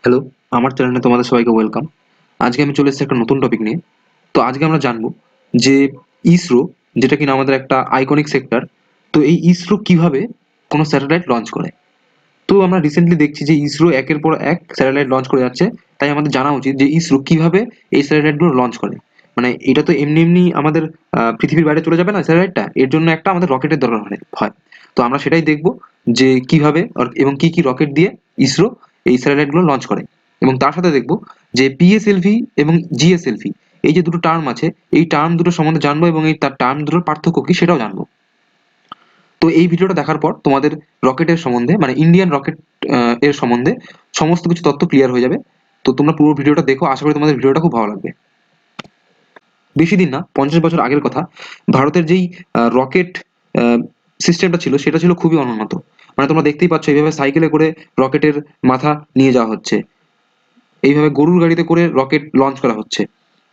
Hello, আমার চ্যানেলে তোমাদের সবাইকে ওয়েলকাম। আজকে আমি চলে এসেছি একটা নতুন টপিক নিয়ে। তো আজকে আমরা জানবো যে ইসরো, যেটা কিনা আমাদের একটা আইকনিক সেক্টর, তো এই ইসরো কিভাবে কোনো স্যাটেলাইট লঞ্চ করে। তো আমরা রিসেন্টলি দেখছি যে ইসরো একের পর এক স্যাটেলাইট লঞ্চ করে যাচ্ছে। তাই আমাদের জানা উচিত যে ইসরো কিভাবে এই স্যাটেলাইটগুলো লঞ্চ করে। মানে এটা তো এমনি এমনি আমাদের পৃথিবীর বাইরে চলে যাবে না স্যাটেলাইটটা, এর জন্য একটা আমাদের রকেটের দরকার হয়। তো আমরা সেটাই দেখব যে কিভাবে এবং কি কি রকেট দিয়ে ইসরো এই স্যাটেলাইটগুলো লঞ্চ করে। এবং তার সাথে দেখব যে পিএসএলভি এবং জিএসএলভি, এই যে দুটো টার্ম আছে, এই টার্ম দুটো সম্বন্ধে জানবো এবং এই তার টার্ম দুটোর পার্থক্য কি সেটাও জানবো। তো এই ভিডিওটা দেখার পর তোমাদের রকেটের সম্বন্ধে, মানে ইন্ডিয়ান রকেট এর সম্বন্ধে সমস্ত কিছু তথ্য ক্লিয়ার হয়ে যাবে। তো তোমরা পুরো ভিডিওটা দেখো, আশা করি তোমাদের ভিডিওটা খুব ভালো লাগবে। বেশি দিন না, 50 বছর আগের কথা। ভারতের যেই রকেট সিস্টেমটা ছিল সেটা ছিল খুবই অনুন্নত। মানে তোমরা দেখতেই পাচ্ছ, এইভাবে সাইকেলে করে রকেটের মাথা নিয়ে যাওয়া হচ্ছে, এইভাবে গরুর গাড়িতে করে রকেট লঞ্চ করা হচ্ছে।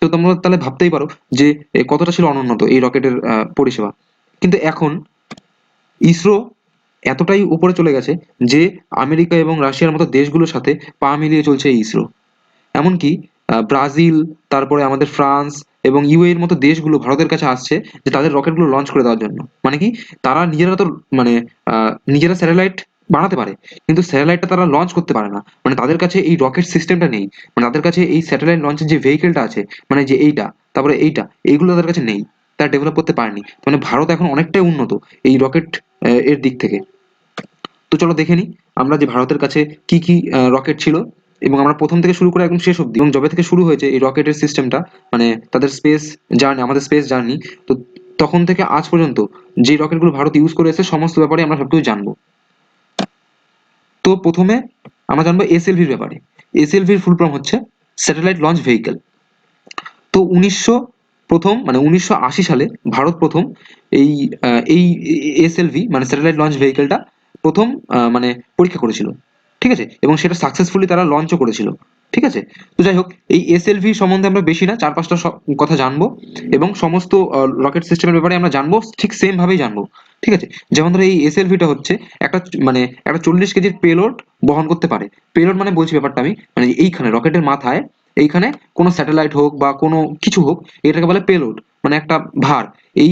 তো তোমরা তাহলে ভাবতেই পারো যে কতটা ছিল অনুন্নত এই রকেটের পরিষেবা। কিন্তু এখন ইসরো এতটাই উপরে চলে গেছে যে আমেরিকা এবং রাশিয়ার মতো দেশগুলোর সাথে পা মিলিয়ে চলছে এই ইসরো। এমনকি ব্রাজিল, তারপরে আমাদের ফ্রান্স এবং ইউএই এর মতো দেশগুলো ভারতের কাছে আসছে যে তাদের রকেটগুলো লঞ্চ করে দেওয়ার জন্য। মানে কি, তারা নিজেরা তো মানে নিজেরা স্যাটেলাইট বানাতে পারে, কিন্তু স্যাটেলাইটটা তারা লঞ্চ করতে পারে না। মানে তাদের কাছে এই রকেট সিস্টেমটা নেই। মানে তাদের কাছে এই স্যাটেলাইট লঞ্চের যে ভেহিকেলটা আছে, মানে যে এইটা, তারপরে এইটা, এইগুলো তাদের কাছে নেই। তারা ডেভেলপ করতে পারেনি। মানে ভারত এখন অনেকটাই উন্নত এই রকেট এর দিক থেকে। তো চলো দেখে নিই আমরা যে ভারতের কাছে কি কি রকেট ছিল, এবং আমরা প্রথম থেকে শুরু করে একদম শেষ অবধি, এবং যবে থেকে শুরু হয়েছে এই রকেটের সিস্টেমটা, মানে তাদের স্পেস জার্নি, আমাদের স্পেস জার্নি, তো তখন থেকে আজ পর্যন্ত যে রকেটগুলো ভারত ইউজ করে এসেছে সমস্ত ব্যাপারে আমরা সবকিছু জানবো। তো প্রথমে আমরা জানবো এসএলভির ব্যাপারে। এসএলভির ফুল ফর্ম হচ্ছে স্যাটেলাইট লঞ্চ ভেহিকেল। তো মানে 1980 সালে ভারত প্রথম এই এই এসএলভি মানে স্যাটেলাইট লঞ্চ ভেহিকেলটা প্রথম মানে পরীক্ষা করেছিল। ঠিক আছে, এবং সেটা সাকসেসফুলি তারা লঞ্চও করেছিল। ঠিক আছে। তো যাই হোক, এই এসএলভি সম্বন্ধে আমরা বেশি না, চার পাঁচটা কথা জানবো, এবং সমস্ত রকেট সিস্টেমের ব্যাপারে আমরা জানবো, ঠিক সেম ভাবেই জানবো। ঠিক আছে। যেমন ধরো এই এসএলভিটা হচ্ছে একটা মানে একটা 40 কেজির পেলোড বহন করতে পারে। পেলোড মানে বলছি ব্যাপারটা আমি, মানে এইখানে রকেটের মাথায়, এইখানে কোনো স্যাটেলাইট হোক বা কোনো কিছু হোক, এটাকে বলে পেলোড, মানে একটা ভার। এই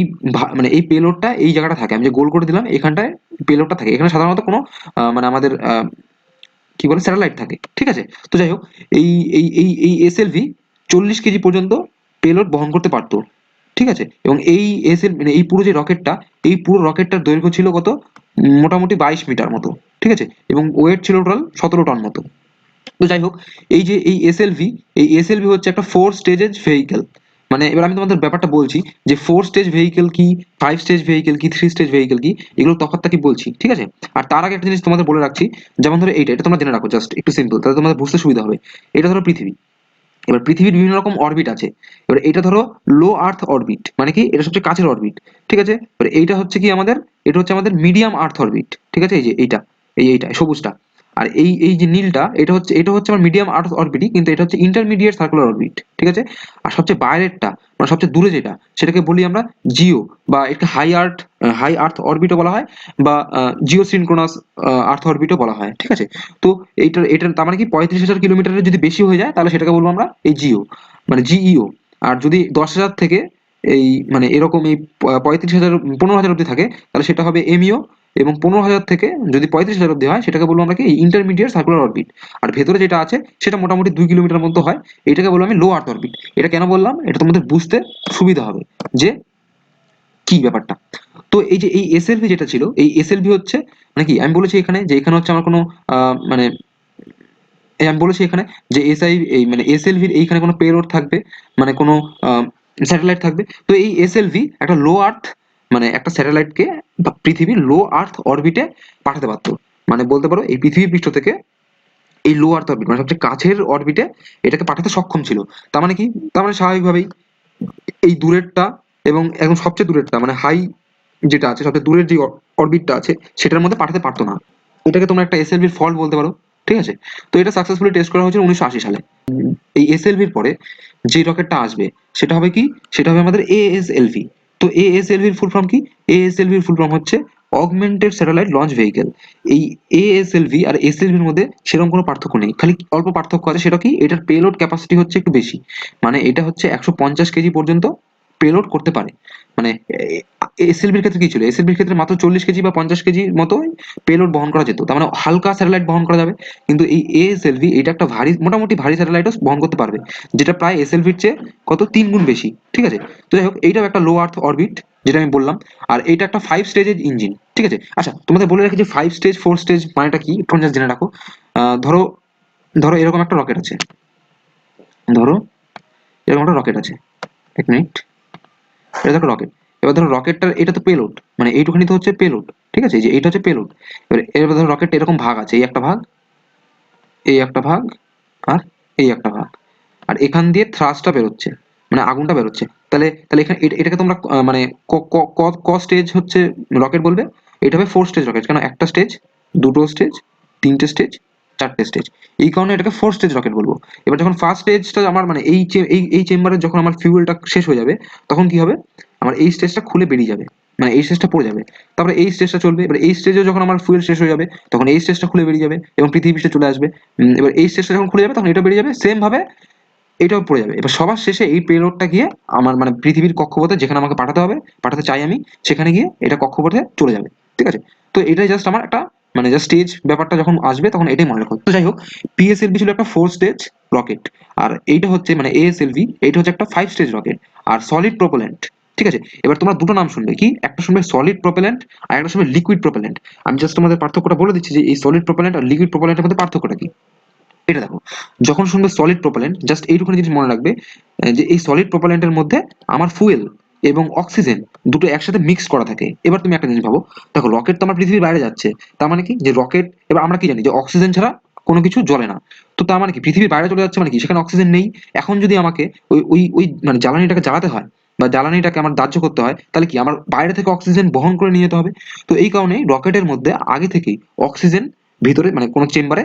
মানে এই পেলোডটা এই জায়গাটা থাকে, আমি যে গোল করে দিলাম এখানটায় পেলোডটা থাকে। এখানে সাধারণত কোনো মানে আমাদের কি বলে স্যাটেলাইট থাকে। ঠিক আছে। তো যাই হোক, এই এই এসএলভি 40 কেজি পর্যন্ত পেলোড বহন করতে পারতো। ঠিক আছে। এবং এই এসএল মানে এই পুরো যে রকেটটা, এই পুরো রকেটটার দৈর্ঘ্য ছিল কত, মোটামুটি 22 মিটার মতো। ঠিক আছে। এবং ওয়েট ছিল টোটাল 17 টন মতো। তো যাই হোক, এই যে এই এসএলভি হচ্ছে একটা 4 স্টেজের ভেহিকেল। মানে এবার আমি তোমাদের ব্যাপারটা বলছি যে 4 স্টেজ ভেহিকেল কি, 5 স্টেজ ভেহিকেল কি, 3 স্টেজ ভেহিকেল কি, এগুলো তফাৎটা কি বলছি। ঠিক আছে। আর তার আগে একটা জিনিস তোমাদের বলে রাখছি, যেমন ধরো এটা তোমরা জেনে রাখো, জাস্ট একটু সিম্পল, তাহলে তোমাদের বুঝতে সুবিধা হবে। এটা ধরো পৃথিবী। এবার পৃথিবীর বিভিন্ন রকম অরবিট আছে। এবার এটা ধরো লো আর্থ অরবিট, মানে কি এটা সবচেয়ে কাছের অরবিট। ঠিক আছে। এবার এইটা হচ্ছে কি আমাদের, এটা হচ্ছে আমাদের মিডিয়াম আর্থ অরবিট। ঠিক আছে। এই যে এইটা, এইটা সবুজটা। আর এই এই যে নীলটা, এটা হচ্ছে আমার মিডিয়াম আর্থ অরবিটই, কিন্তু এটা হচ্ছে ইন্টারমিডিয়েট সার্কুলার অরবিট। ঠিক আছে। আর সবচেয়ে বাইরেরটা, মানে সবচেয়ে দূরে যেটা, সেটাকে বলি আমরা জিও, বা এটা হাই আর্থ অরবিটও বলা হয়, বা জিও সিনক্রোনাস আর্থ অরবিটও বলা হয়। ঠিক আছে। তো এইটার তার মানে কি 35,000 কিলোমিটারের যদি বেশি হয়ে যায় তাহলে সেটাকে বলবো আমরা এই জিও, মানে জিইও। আর যদি 10,000 থেকে এই মানে এরকম এই 35,000 15,000 অব্দি থাকে তাহলে সেটা হবে এমইও। এবং 15,000 থেকে যদি 35,000 অব্দি হয় সেটাকে বলবো আমরা কি ইন্টারমিডিয়েট সার্কুলার অরবিট। আর ভেতরে যেটা আছে সেটা মোটামুটি 2 কিলোমিটার মতো হয়, এটাকে বলবো আমি লো আর্থ অরবিট। এটা কেন বললাম, এটা তোমাদের বুঝতে সুবিধা হবে যে কি ব্যাপারটা। তো এই যে এই এসএলভি যেটা ছিল, এই এসএলভি হচ্ছে মানে কি, আমি বলেছি এখানে যে এখানে হচ্ছে আমার কোনো মানে আমি বলেছি এখানে যে এই মানে এসএলভির এইখানে কোনো পেলোড থাকবে, মানে কোনো স্যাটেলাইট থাকবে। তো এই এসএলভি একটা লো আর্থ, মানে একটা স্যাটেলাইটকে পৃথিবীর লো আর্থ অরবিটে পাঠাতে পারতো। মানে বলতে পারো এই পৃথিবীর পৃষ্ঠ থেকে এই লো আর্থ অরবিট, মানে সবচেয়ে কাছের অরবিটে এটাকে পাঠাতে সক্ষম ছিল। তার মানে কি, তার মানে স্বাভাবিকভাবেই এই দূরেরটা এবং একদম সবচেয়ে দূরেরটা, মানে হাই যেটা আছে, সবচেয়ে দূরের যে অরবিটটা আছে সেটার মধ্যে পাঠাতে পারতো না। এটাকে তোমরা একটা এসএলভির ফল্ট বলতে পারো। ঠিক আছে। তো এটা সাকসেসফুলি টেস্ট করা হয়েছিল 1980 সালে। এই এসএলভির পরে যে রকেটটা আসবে সেটা হবে কি, সেটা হবে আমাদের এএসএলভি। তো এএসএলভির ফুল ফর্ম কি, এএসএলভির ফুল ফর্ম হচ্ছে অগমেন্টেড স্যাটেলাইট লঞ্চ ভেহিকেল। এই এএসএলভি আর এসএলভির মধ্যে সেরকম কোনো পার্থক্য নেই, খালি অল্প পার্থক্য আছে। সেটা কি, এটার পেলোড ক্যাপাসিটি হচ্ছে একটু বেশি, মানে এটা হচ্ছে 150 কেজি পর্যন্ত পেলোড করতে পারে। মানে এসএলভির ক্ষেত্রে কি ছিল, এসএলভির ক্ষেত্রে মাত্র 40 কেজি বা 50 কেজি মতো পেলোড বহন করা যেত, তার মানে হালকা স্যাটেলাইট বহন করা যাবে। কিন্তু এই এএসএলভি এটা একটা ভারী, মোটামুটি ভারী স্যাটেলাইটও বহন করতে পারবে, যেটা প্রায় এসএলভির চেয়ে কত 3 গুণ বেশি। ঠিক আছে, তো যাই হোক এইটাও একটা লো আর্থ অরবিট, যেটা আমি বললাম। আর এইটা একটা 5 স্টেজের ইঞ্জিন। ঠিক আছে, আচ্ছা তোমাদের বলে রাখি যে 5 স্টেজ 4 স্টেজ মানেটা কি, একটু জাস্ট জেনে রাখো। ধরো ধরো এরকম একটা রকেট আছে, ধরো এরকম একটা রকেট আছে, 1 মিনিট, এটা দেখো রকেট। এবার ধরো রকেটটার এটা তো পেলোড, মানে এইটুখানি তো হচ্ছে পেলোড। ঠিক আছে, এই যে এইটা হচ্ছে পেলোড। এবার ধরো রকেটটা এরকম ভাগ আছে, এই একটা ভাগ, এই একটা ভাগ, আর এই একটা ভাগ, আর এখান দিয়ে থ্রাস্টটা বেরোচ্ছে, মানে আগুনটা বেরোচ্ছে। তাহলে তাহলে এখানে এটাকে তোমরা মানে ক ক ক ক স্টেজ হচ্ছে রকেট বলবে? এটা হবে 4 স্টেজ রকেট, কেন একটা স্টেজ, দুটো স্টেজ, তিনটে স্টেজ, চারটে স্টেজ, এই কারণে এটাকে 4 স্টেজ রকেট বলবো। এবার যখন ফার্স্ট স্টেজটা আমার মানে এই চেম্বারে যখন আমার ফিউয়েলটা শেষ হয়ে যাবে, তখন কি হবে, আমার এই স্টেজটা খুলে বেরিয়ে যাবে, মানে এই স্টেজটা পড়ে যাবে। তারপরে এই স্টেজটা চলবে, এবার এই স্টেজে যখন আমার ফুয়েল শেষ হয়ে যাবে, তখন এই স্টেজটা খুলে বেরিয়ে যাবে এবং পৃথিবী পৃষ্ঠে চলে আসবে। এবার এই স্টেজটা যখন খুলে যাবে, তখন এটা বেরিয়ে যাবে, সেম ভাবে এটাও পড়ে যাবে। এবার সবার শেষে এই পেলোডটা গিয়ে আমার মানে পৃথিবীর কক্ষপথে যেখানে আমাকে পাঠাতে হবে, পাঠাতে চাই আমি, সেখানে গিয়ে এটা কক্ষপথে চলে যাবে। ঠিক আছে, তো এটাই জাস্ট আমার একটা মানে জাস্ট স্টেজ ব্যাপারটা যখন আসবে তখন এটাই মনে রাখো। তো যাই হোক, পিএসএলভি ছিল একটা 4 স্টেজ রকেট, আর এইটা হচ্ছে মানে এএসএলভি, এইটা হচ্ছে একটা 5 স্টেজ রকেট আর সলিড প্রোপেলেন্ট। ঠিক আছে, এবার তোমরা দুটো নাম শুনবে, কি একটা শুনবে সলিড প্রোপেলেন্ট আর একটা শুনবে লিকুইড প্রোপেলেন্ট। আমি জাস্ট তোমাদের পার্থক্যটা বলে দিচ্ছি যে এই সলিড প্রোপেলেন্ট আর লিকুইড প্রোপেলেন্টের মধ্যে পার্থক্যটা কি। এটা দেখো, যখন শুনবে সলিড প্রোপালেন্ট, জাস্ট এইটুখানি জিনিস মনে রাখবে, যে এই সলিড প্রোপালেন্টের মধ্যে আমার ফুয়েল এবং অক্সিজেন দুটো একসাথে মিক্স করা থাকে। এবার তুমি একটা জিনিস ভাবো, দেখো রকেট তো আমার পৃথিবীর বাইরে যাচ্ছে, তার মানে কি যে রকেট, এবার আমরা কি জানি যে অক্সিজেন ছাড়া কোনো কিছু জ্বলে না। তো তার মানে কি পৃথিবীর বাইরে চলে যাচ্ছে, মানে কি সেখানে অক্সিজেন নেই। এখন যদি আমাকে ওই মানে জ্বালানিটাকে জ্বালাতে হয় বা জ্বালানিটাকে আমার দাহ্য করতে হয়, তাহলে কি আমার বাইরে থেকে অক্সিজেন বহন করে নিয়ে যেতে হবে। তো এই কারণেই রকেটের মধ্যে আগে থেকেই অক্সিজেন ভিতরে মানে কোনো চেম্বারে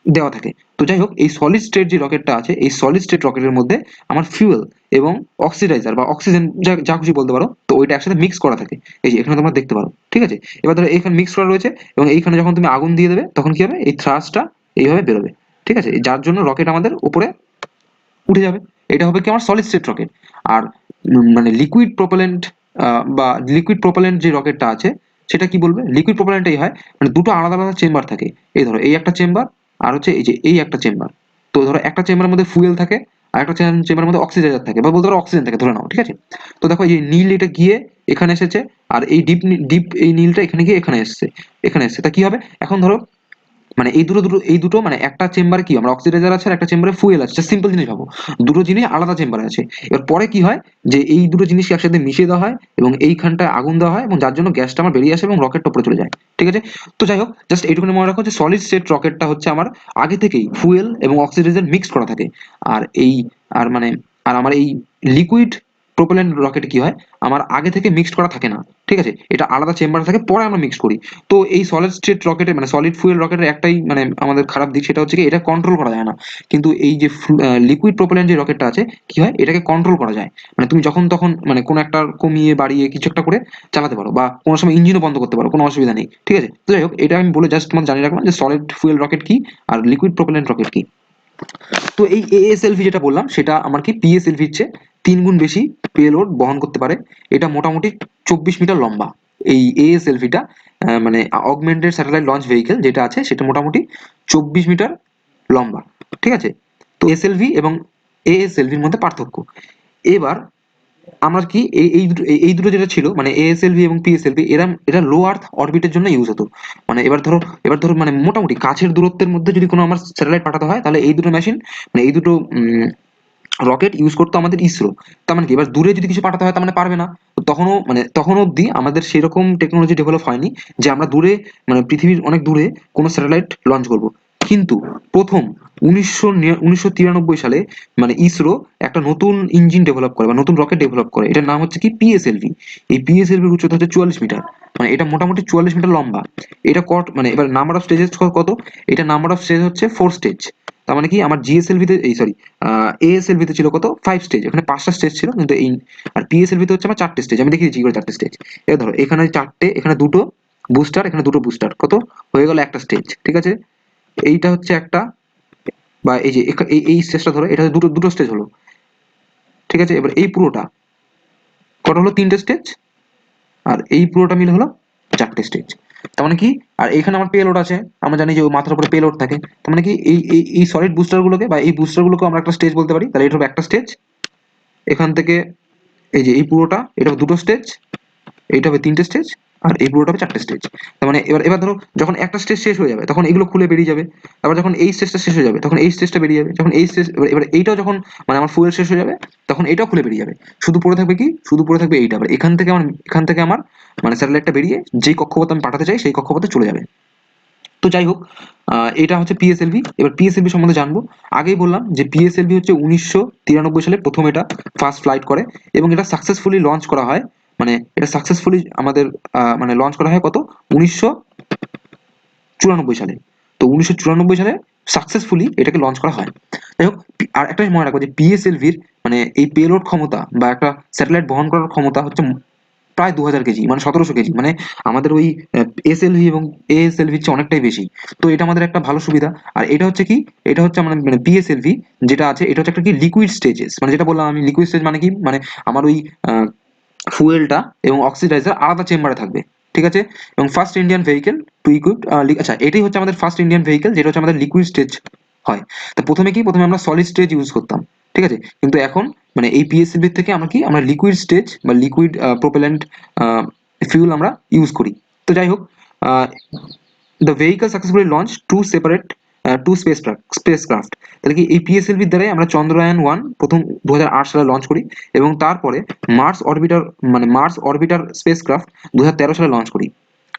দেওয়া থাকে। তো যাই হোক, এই সলিড স্টেট যে রকেটটা আছে, এই সলিড স্টেট রকেটের মধ্যে আমার ফিউয়েল এবং অক্সিডাইজার বা অক্সিজেন যা যা খুশি বলতে পারো, তো ওইটা একসাথে মিক্স করা থাকে। এই যে এখানে তোমরা দেখতে পারো। ঠিক আছে, এবার ধরো এইখানে মিক্স করা রয়েছে এবং এইখানে যখন তুমি আগুন দিয়ে দেবে, তখন কি হবে, এই থ্রাস্টটা এইভাবে বেরোবে। ঠিক আছে, যার জন্য রকেট আমাদের উপরে উঠে যাবে। এটা হবে কি আমার সলিড স্টেট রকেট। আর মানে লিকুইড প্রোপেলেন্ট বা লিকুইড প্রোপেলেন্ট যে রকেটটা আছে, সেটা কি বলবে, লিকুইড প্রোপেলেন্টই হয় মানে দুটো আলাদা আলাদা চেম্বার থাকে। এই ধরো এই একটা চেম্বার, আর হচ্ছে এই যে এই একটা চেম্বার। তো ধরো একটা চেম্বারের মধ্যে ফুয়েল থাকে, আর একটা চেম্বারের মধ্যে অক্সিডাইজার থাকে, বা বলতে পারো অক্সিজেন থাকে, ধরে নাও। ঠিক আছে, তো দেখো এই নীল এটা গিয়ে এখানে এসেছে, আর এই ডিপ ডিপ এই নীলটা এখানে গিয়ে এখানে এসেছে, এখানে এসেছে। তা কি হবে, এখন ধরো মানে এই দুটো মানে একটা চেম্বারে কি আমরা অক্সিডাইজার আছে আর একটা চেম্বারে ফুয়েল আছে, সিম্পল জিনিস ভাবো, দুটো জিনিস আলাদা চেম্বারে আছে। এবার পরে কি হয়, যে এই দুটো জিনিসকে একসাথে মিশিয়ে দেওয়া হয় এবং এইখানটায় আগুন দেওয়া হয়, এবং যার জন্য গ্যাসটা আমার বেরিয়ে আসে এবং রকেটটা উপরে চলে যায়। ঠিক আছে, তো যাই হোক, জাস্ট এইটুকুনি মনে রাখো যে সলিড স্টেট রকেটটা হচ্ছে আমার আগে থেকেই ফুয়েল এবং অক্সিডাইজার মিক্স করা থাকে। আর এই আর মানে আর আমার এই লিকুইড প্রোপেলেন্ট রকেটে কি হয়, আমার আগে থেকে মিক্সড করা থাকে না। ঠিক আছে, এটা আলাদা চেম্বারে থাকে, পরে আমরা মিক্স করি। তো এই সলিড স্টেট রকেটে মানে সলিড ফুয়েল রকেটের একটাই মানে আমাদের খারাপ দিক, সেটা হচ্ছে কি এটা কন্ট্রোল করা যায় না। কিন্তু এই যে লিকুইড প্রোপেলেন্ট যে রকেটটা আছে, কি হয়, এটাকে কন্ট্রোল করা যায়। মানে তুমি যখন তখন মানে কোনো একটা কমিয়ে বাড়িয়ে কিছু একটা করে চালাতে পারো, বা কোনো সময় ইঞ্জিনও বন্ধ করতে পারো, কোনো অসুবিধা নেই। ঠিক আছে, তো যাই হোক, এটা আমি বলে জাস্ট তোমাকে জানিয়ে রাখলাম যে সলিড ফুয়েল রকেট কি আর লিকুইড প্রোপেলেন্ট রকেট কি। তো এই এএসএলভি যেটা বললাম, সেটা আমার কি পিএসএলভির চেয়ে 3 গুণ বেশি পেলোড বহন করতে পারে। এটা মোটামুটি 24 মিটার লম্বা। এই এএসএলভিটা মানে অগমেন্টেড স্যাটেলাইট লঞ্চ ভেহিকেল যেটা আছে, সেটা মোটামুটি 24 মিটার লম্বা। ঠিক আছে, তো এসএলভি এবং এএসএলভির মধ্যে পার্থক্য। এবার আমরা কি এই দুটো যেটা ছিল মানে এএসএলভি এবং পিএসএলভি, এরা লো আর্থ অরবিটের জন্য ইউজ হতো। মানে এবার ধরো মানে মোটামুটি কাছের দূরত্বের মধ্যে যদি কোনো আমার স্যাটেলাইট পাঠাতে হয়, তাহলে এই দুটো মেশিন মানে এই দুটো রকেট ইউজ করতো আমাদের ইসরো। তার মানে কি এবার দূরে যদি কিছু পাঠাতে হয়, তার মানে পারবে না। তো তখন অবধি আমাদের সেরকম টেকনোলজি ডেভেলপ হয়নি যে আমরা দূরে মানে পৃথিবীর অনেক দূরে কোনো স্যাটেলাইট লঞ্চ করব। কিন্তু প্রথম 1993 সালে মানে ইসরো একটা নতুন ইঞ্জিন ডেভেলপ করে বা নতুন রকেট ডেভেলপ করে, এটার নাম হচ্ছে কি পিএসএলভি। এই পিএসএলভির উচ্চতা হচ্ছে 44 মিটার, মানে এটা মোটামুটি 44 মিটার লম্বা। এটা মানে এবার নাম্বার অফ স্টেজেস কত, এটা নাম্বার অফ স্টেজ হচ্ছে 4 স্টেজ। তার মানে কি আমার জিএসএলভি তে এই সরি এএসএলভি তে ছিল কত 5 স্টেজ, এখানে 5টা স্টেজ ছিল, কিন্তু এই আর পিএসএলভি তে হচ্ছে আমার 4টে স্টেজ। আমি দেখিয়ে দিচ্ছি কি করে 4টে স্টেজ। এবার ধরো এখানে 4টে, এখানে দুটো, বুস্টার, এখানে দুটো বুস্টার, কত হয়ে গেল একটা স্টেজ। ঠিক আছে, এইটা হচ্ছে একটা, বা এই যে এই স্টেজটা ধরো, এটা দুটো দুটো স্টেজ হলো। ঠিক আছে, এবার এই পুরোটা কটা হলো, তিনটে স্টেজ, আর এই পুরোটা মিলে হলো চারটে স্টেজ। তার মানে কি, আর এখানে আমার পেলোড আছে, আমরা জানি যে ওই মাথার উপরে পেলোড থাকে, তার মানে কি এই সলিড বুস্টার গুলোকে বা এই বুস্টার গুলোকে আমরা একটা স্টেজ বলতে পারি। তাহলে এটা হবে একটা স্টেজ, এখান থেকে এই যে এই পুরোটা, এটা হবে দুটো স্টেজ, এইটা হবে তিনটে স্টেজ, আর এই পুরোটা হবে চারটে স্টেজ। তার মানে এবার এবার ধরো যখন একটা স্টেজ শেষ হয়ে যাবে তখন এগুলো খুলে বেরিয়ে যাবে, আবার যখন এই স্টেজটা শেষ হয়ে যাবে তখন এই স্টেজটা বেরিয়ে যাবে, যখন এই স্টেজ এবার এইটাও যখন মানে আমার ফুয়েল শেষ হয়ে যাবে তখন এটাও খুলে বেরিয়ে যাবে। শুধু পড়ে থাকবে কি, শুধু পড়ে থাকবে এইটা। আবার এখান থেকে আমার মানে স্যাটেলাইটটা বেরিয়ে যেই কক্ষপথে আমি পাঠাতে চাই সেই কক্ষপথে চলে যাবে। তো যাই হোক, এটা হচ্ছে পিএসএলভি। এবার পিএসএলভি সম্বন্ধে জানবো। আগেই বললাম যে পিএসএলভি হচ্ছে 1993 সালে প্রথম এটা ফার্স্ট ফ্লাইট করে, এবং এটা সাকসেসফুলি লঞ্চ করা হয়। মানে এটা সাকসেসফুলি আমাদের মানে লঞ্চ করা হয় কত, 1994 সালে। তো 1994 সালে সাকসেসফুলি এটাকে লঞ্চ করা হয়। যাই হোক, আর একটা জিনিস মনে রাখবো যে পিএসএলভির মানে এই পেলোড ক্ষমতা বা একটা স্যাটেলাইট বহন করার ক্ষমতা হচ্ছে প্রায় 2000 কেজি, মানে 1700 কেজি, মানে আমাদের ওই এসএলভি এবং এএসএলভির চেয়ে অনেকটাই বেশি। তো এটা আমাদের একটা ভালো সুবিধা। আর এটা হচ্ছে কি, এটা হচ্ছে আমাদের মানে পিএসএলভি যেটা আছে, এটা হচ্ছে একটা কি লিকুইড স্টেজেস, মানে যেটা বললাম আমি লিকুইড স্টেজ মানে কি, মানে আমার ওই ফুয়েলটা এবং অক্সিডাইজার আলাদা চেম্বারে থাকবে। ঠিক আছে, এবং ফার্স্ট ইন্ডিয়ান ভেহিকেল টু ইকুইড, আচ্ছা এটাই হচ্ছে আমাদের ফার্স্ট ইন্ডিয়ান ভেহিকেল যেটা হচ্ছে আমাদের লিকুইড স্টেজ হয়। তো প্রথমে কি, প্রথমে আমরা সলিড স্টেজ ইউজ করতাম। ঠিক আছে, কিন্তু এখন মানে এই পিএসএলভি থেকে আমরা কি, আমরা লিকুইড স্টেজ বা লিকুইড প্রোপেলেন্ট ফিউল আমরা ইউজ করি। তো যাই হোক, the vehicle successfully launch to separate two spacecraft. তাহলে কি এই পিএসএলভির দ্বারাই আমরা চন্দ্রয়ান 1 প্রথম 2008 সালে লঞ্চ করি, এবং তারপরে মার্স অরবিটার স্পেসক্রাফট 2013 সালে লঞ্চ করি।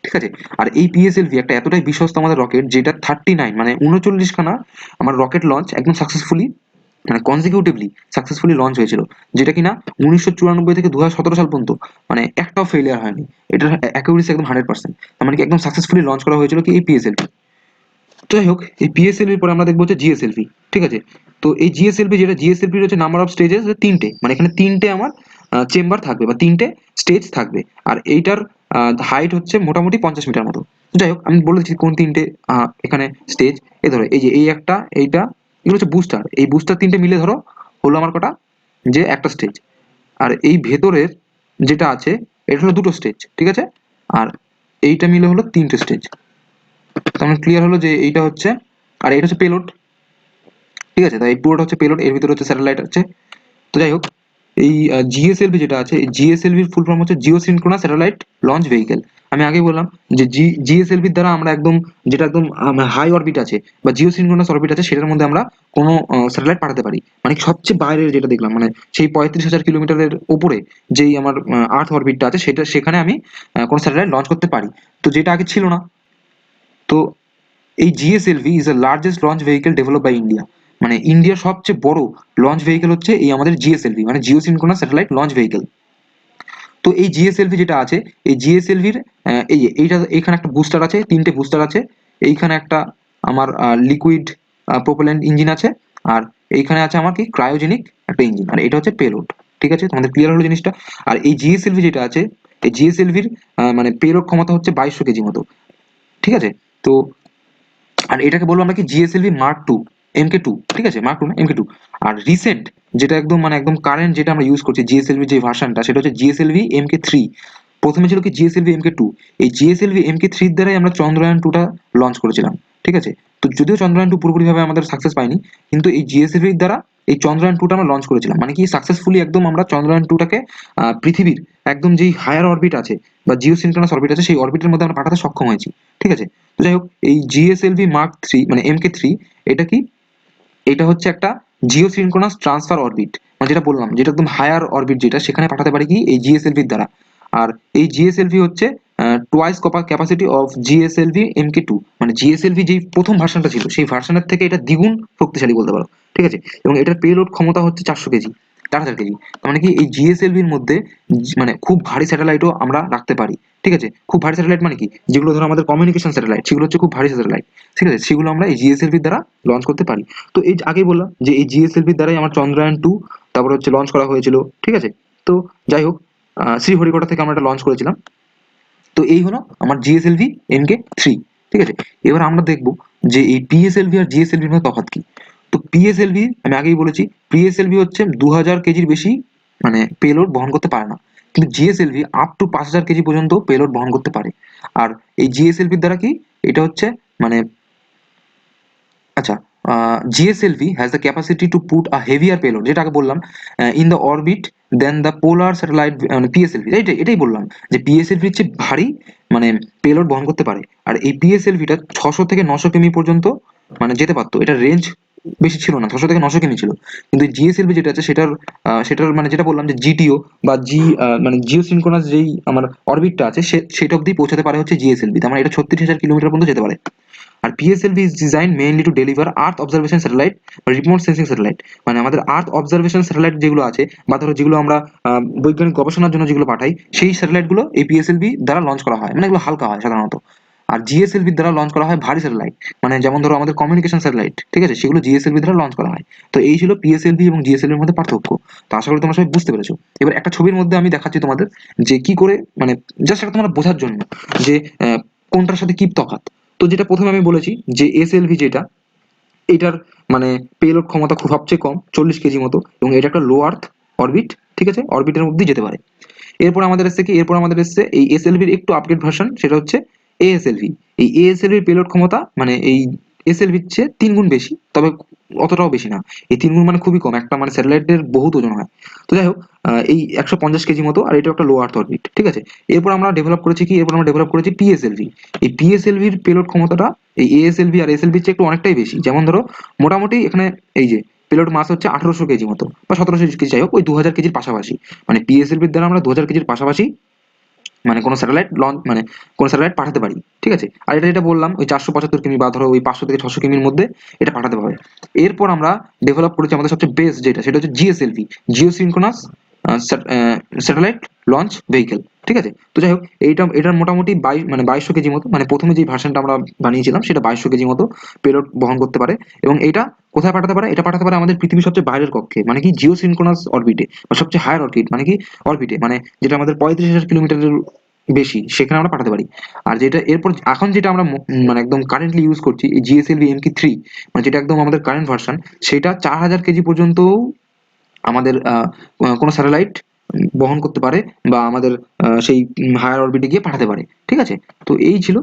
ঠিক আছে, আর এই পিএসএলভি একটা এতটাই বিশ্বস্ত আমাদের রকেট, যেটা 39 মানে 39খানা আমার রকেট লঞ্চ একদম সাকসেসফুলি মানে কনজিকিউটিভলি সাকসেসফুলি লঞ্চ হয়েছিল, যেটা কিনা 1994 থেকে 2017 সাল পর্যন্ত মানে একটাও ফেলিয়ার হয়নি। এটার অ্যাকুরেসি একদম 100%। তার মানে কি একদম সাকসেসফুলি লঞ্চ করা হয়েছিল কি এই পিএসএলভি। তো যাই হোক, এই পিএসএলভির পরে আমরা দেখবো হচ্ছে জিএসএলভি। ঠিক আছে, তো এই জিএসএলভি যেটা, জিএসএলভির হচ্ছে নাম্বার অফ স্টেজেস তিনটে, মানে এখানে তিনটে আমার চেম্বার থাকবে বা তিনটে স্টেজ থাকবে, আর এইটার হাইট হচ্ছে মোটামুটি 50 মিটার মতো। যাই হোক, আমি বলে দিচ্ছি কোন তিনটে এখানে স্টেজ। এই ধরো এই যে এই একটা, এইটা, এগুলো হচ্ছে বুস্টার। এই বুস্টার তিনটে মিলে ধরো হলো আমার কটা, যে একটা স্টেজ। আর এই ভেতরের যেটা আছে এটা হলো দুটো স্টেজ। ঠিক আছে, আর এইটা মিলে হলো তিনটে স্টেজ। তার মানে ক্লিয়ার হলো যে এইটা হচ্ছে, আর এটা হচ্ছে পেলোড। ঠিক আছে, তাই এই পুরোটা হচ্ছে পেলোড, এর ভিতরে হচ্ছে স্যাটেলাইট আছে। তো যাই হোক, এই জিএসএলভি যেটা আছে, এই জিএসএলভির ফুল ফর্ম হচ্ছে Jio synchronous satellite launch vehicle. আমি আগেই বললাম যে জিএসএলভির দ্বারা আমরা একদম যেটা একদম হাই অরবিট আছে বা জিও সিনক্রোনাস অরবিট আছে, সেটার মধ্যে আমরা কোনো স্যাটেলাইট পাঠাতে পারি। মানে সবচেয়ে বাইরের যেটা দেখলাম, মানে সেই 35,000 কিলোমিটারের ওপরে যেই আমার আর্থ অরবিটটা আছে, সেটা সেখানে আমি কোনো স্যাটেলাইট লঞ্চ করতে পারি, তো যেটা আগে ছিল না। তো এই GSLV is the largest launch vehicle develop by India. মানে ইন্ডিয়ার সবচেয়ে বড় লঞ্চ ভেহিকেল হচ্ছে এই আমাদের জিএসএলভি, মানে Jio synchronous satellite launch vehicle. তো এই জিএসএলভি যেটা আছে, এই জিএসএলভির এই যে এইটা, এখানে একটা বুস্টার আছে, তিনটে বুস্টার আছে। এইখানে একটা আমার লিকুইড প্রোপেলেন্ট ইঞ্জিন আছে, আর এইখানে আছে আমার কি ক্রায়োজেনিক একটা ইঞ্জিন, আর এটা হচ্ছে পেলোড। ঠিক আছে, তোমাদের ক্লিয়ার হলো জিনিসটা। আর এই জিএসএলভি যেটা আছে, এই জিএসএলভির মানে পেলোড ক্ষমতা হচ্ছে 2200 কেজি মতো। ঠিক আছে, তো আর এটাকে বলবো আমরা কি জিএসএলভি মার্ক 2, MK2। ঠিক আছে, মার্ক 2 না MK2। আর রিসেন্ট যেটা একদম মানে একদম কারেন্ট যেটা আমরা ইউজ করছি জিএসএলভি যে ভার্সনটা, সেটা হচ্ছে জিএসএলভি MK3। প্রথমে ছিল কি জিএসএলভি MK2। এই জিএসএলভি MK3 দ্বারাই আমরা চন্দ্রয়ান 2টা লঞ্চ করেছিলাম। ঠিক আছে, তো যদিও চন্দ্রয়ান 2 পুরোপুরিভাবে আমাদের সাকসেস পাইনি, কিন্তু এই জিএসএলভির দ্বারা এই চন্দ্রয়ান 2টা আমরা লঞ্চ করেছিলাম। মানে কি সাকসেসফুলি একদম আমরা চন্দ্রয়ান 2টাকে পৃথিবীর একদম যেই হায়ার অরবিট আছে বা জিও সিনক্রোনাস অরবিট আছে, সেই অরবিটের মধ্যে আমরা পাঠাতে সক্ষম হয়েছি। ঠিক আছে, তো যাই হোক, এই জিএসএলভি মার্ক 3 মানে MK3, এটা কি, এটা হচ্ছে একটা জিও সিনক্রোনাস ট্রান্সফার অরবিট, মানে যেটা বললাম যেটা একদম হায়ার অরবিট, যেটা সেখানে পাঠাতে পারি কি এই জিএসএলভির দ্বারা। আর এই জিএসএলভি হচ্ছে twice copper capacity of GSLV MK2। মানে জিএসএলভি যেই প্রথম ভার্সনটা ছিল সেই ভার্সনের থেকে এটা দ্বিগুণ শক্তিশালী বলতে পারো। ঠিক আছে, এবং এটার পেলোড ক্ষমতা হচ্ছে 400 কেজি, 4000 কেজি। তার মানে কি এই জিএসএলভির মধ্যে মানে খুব ভারী স্যাটেলাইটও আমরা রাখতে পারি। ঠিক আছে, খুব ভারী স্যাটেলাইট মানে কি, যেগুলো ধরো আমাদের কমিউনিকেশন স্যাটেলাইট, সেগুলো হচ্ছে খুব ভারী স্যাটেলাইট। ঠিক আছে, সেগুলো আমরা এই জিএসএলভির দ্বারা লঞ্চ করতে পারি। তো এই আগেই বললাম যে এই জিএসএলভির দ্বারাই আমার চন্দ্রয়ান 2 তারপর হচ্ছে লঞ্চ করা হয়েছিল। ঠিক আছে, তো যাই হোক, শ্রীহরিকোটা থেকে আমরা এটা লঞ্চ করেছিলাম। তো তো এই হলো আমার জিএসএলভি এনকে 3। ঠিক আছে, এবার আমরা দেখবো যে এই পিএসএলভি আর জিএসএলভির মধ্যে তফাৎ কি। তো পিএসএলভি আমি আগেই বলেছি, পিএসএলভি হচ্ছে 2000 কেজির বেশি মানে পেলোড বহন করতে পারে না, কিন্তু জিএসএলভি আপ টু 5000 কেজি পর্যন্ত পেলোড বহন করতে পারে। আর এই জিএসএলভির দ্বারা কি, এটা হচ্ছে মানে আচ্ছা, GSLV has the capacity to put a heavier payload, যেটা আগে বললাম, in the orbit than the polar satellite মানে PSLV, এটাই বললাম যে PSLV হচ্ছে ভারী মানে পেলোড বহন করতে পারে। আর এই PSLVটা 600 থেকে 900 কিমি পর্যন্ত মানে যেতে পারতো, এটা রেঞ্জ বেশি ছিল না, 600 থেকে 900 কিমি ছিল। কিন্তু জিএসএলভি যেটা আছে সেটার মানে যেটা বললাম যে জিটিও বা মানে জিও সিনক্রোনাস যেই আমার অরবিটটা আছে সেটা অবধি পৌঁছাতে পারে হচ্ছে জিএসএলভি, তার মানে এটা 36,000 কিলোমিটার পর্যন্ত যেতে পারে। আর PSLV is design mainly to deliver earth observation satellite বা রিমোট সেন্সিং স্যাটেলাইট, মানে আমাদের আর্থ অবজারভেশন স্যাটেলাইট যেগুলো আছে বা ধরো যেগুলো আমরা বৈজ্ঞানিক গবেষণার জন্য যেগুলো পাঠাই, সেই স্যাটেলাইটগুলো এই পিএসএলভি দ্বারা লঞ্চ করা হয়, মানে এগুলো হালকা হয় সাধারণত। আর জিএসএলভি দ্বারা লঞ্চ করা হয় ভারী স্যাটেলাইট, মানে যেমন ধরো আমাদের কমিউনিকেশন স্যাটেলাইট, ঠিক আছে, সেগুলো জিএসএলভি দ্বারা লঞ্চ করা হয়। তো এই ছিল পিএসএলভি এবং জিএসএলভির মধ্যে পার্থক্য। তো আশা করি তোমরা সবাই বুঝতে পেরেছো। এবার একটা ছবির মধ্যে আমি দেখাচ্ছি তোমাদের যে কি করে মানে জাস্ট একটা তোমরা বোঝার জন্য যে কোনটার সাথে কি তফাৎ। তো যেটা প্রথমে আমি বলেছি যে এসএলভি যেটা, এটার মানে পেলোড ক্ষমতা খুব সবচেয়ে কম 40 কেজি মতো, এবং এটা একটা লো আর্থ অরবিট, ঠিক আছে, অরবিটের মধ্যে যেতে পারে। এরপর আমাদের এসছে এই এসএলভির একটু আপডেট ভার্সন, সেটা হচ্ছে এএসএলভি। এই এএসএলভির পেলোড ক্ষমতা মানে এই এসএলভির চেয়ে 3 গুণ বেশি, তবে অতটাও বেশি না। এই 3 গুণ মানে খুবই কম, একটা মানে স্যাটেলাইটের বহুত ওজন হয়। তো যাই হোক, এই 150 কেজি মতো, আর এটা একটা লো আর্থ অরবিট, ঠিক আছে। এরপর আমরা ডেভেলপ করেছি পিএসএলভি। এই পিএসএলভির পেলোড ক্ষমতাটা এই এএসএলভি আর এসএলভির চেয়ে একটু অনেকটাই বেশি। যেমন ধরো মোটামুটি এখানে এই যে পেলোড মাস হচ্ছে 1800 কেজি মতো বা 1700 কেজি, যাই হোক ওই 2000 কেজির পাশাপাশি। মানে পিএসএলভির দ্বারা আমরা 2000 কেজির পাশাপাশি মানে কোনো স্যাটেলাইট লঞ্চ মানে কোনো স্যাটেলাইট পাঠাতে পারি, ঠিক আছে। আর এটা যেটা বললাম ওই 475 কিমি বা ধরো ওই 500 থেকে 600 কিমির মধ্যে এটা পাঠাতে পারবে। এরপর আমরা ডেভেলপ করেছি আমাদের সবচেয়ে বেস্ট যেটা, সেটা হচ্ছে GSLV, Jio synchronous satellite launch vehicle, ঠিক আছে। তো যাই হোক, এটার মোটামুটি 2200 কেজি মতো, মানে প্রথমে যে ভার্সনটা আমরা বানিয়েছিলাম সেটা 2200 কেজি মতো পেলোড বহন করতে পারে। এবং এটা কোথায় পাঠাতে পারে, এটা পাঠাতে পারে আমাদের পৃথিবীর সবচেয়ে বাইরের কক্ষে, মানে কি জিও সিনক্রোনাস অরবিটে বা সবচেয়ে হায়ার অরবিট, মানে কি অরবিটে, মানে যেটা আমাদের 35,000 কিলোমিটারের বেশি, সেখানে আমরা পাঠাতে পারি। আর যেটা এরপর এখন যেটা আমরা মানে একদম কারেন্টলি ইউজ করছি এই জিএসএলভি এমকি 3, মানে যেটা একদম আমাদের কারেন্ট ভার্সন, সেটা 4000 কেজি পর্যন্ত আমাদের কোনো স্যাটেলাইট বহন করতে পারে বা আমাদের সেই হায়ার অরবিটে গিয়ে পাঠাতে পারে, ঠিক আছে। তো এই ছিল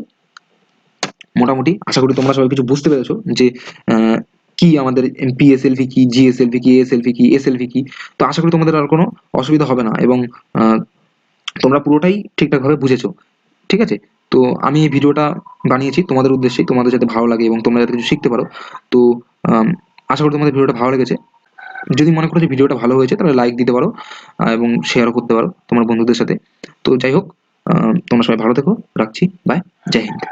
মোটামুটি, আশা করি তোমরা সবাই কিছু বুঝতে পেরেছো যে কি আমাদের পিএসএলভি কি, জিএসএলভি কি, এএসএলভি কি, এসএলভি কি। তো আশা করি তোমাদের আর কোনো অসুবিধা হবে না, এবং তোমরা পুরোটাই ঠিকঠাক ভাবে বুঝেছো, ঠিক আছে। তো আমি এই ভিডিওটা বানিয়েছি তোমাদের উদ্দেশ্যে, তোমাদের যাতে ভালো লাগে এবং তোমরা যাতে কিছু শিখতে পারো। তো আশা করি তোমাদের ভিডিওটা ভালো লেগেছে। যদি মনে করো যে ভিডিওটা ভালো হয়েছে তাহলে লাইক দিতে পারো, এবং শেয়ারও করতে পারো তোমার বন্ধুদের সাথে। তো যাই হোক, তোমরা সবাই ভালো থেকো, রাখছি, বাই, জয় হিন্দ।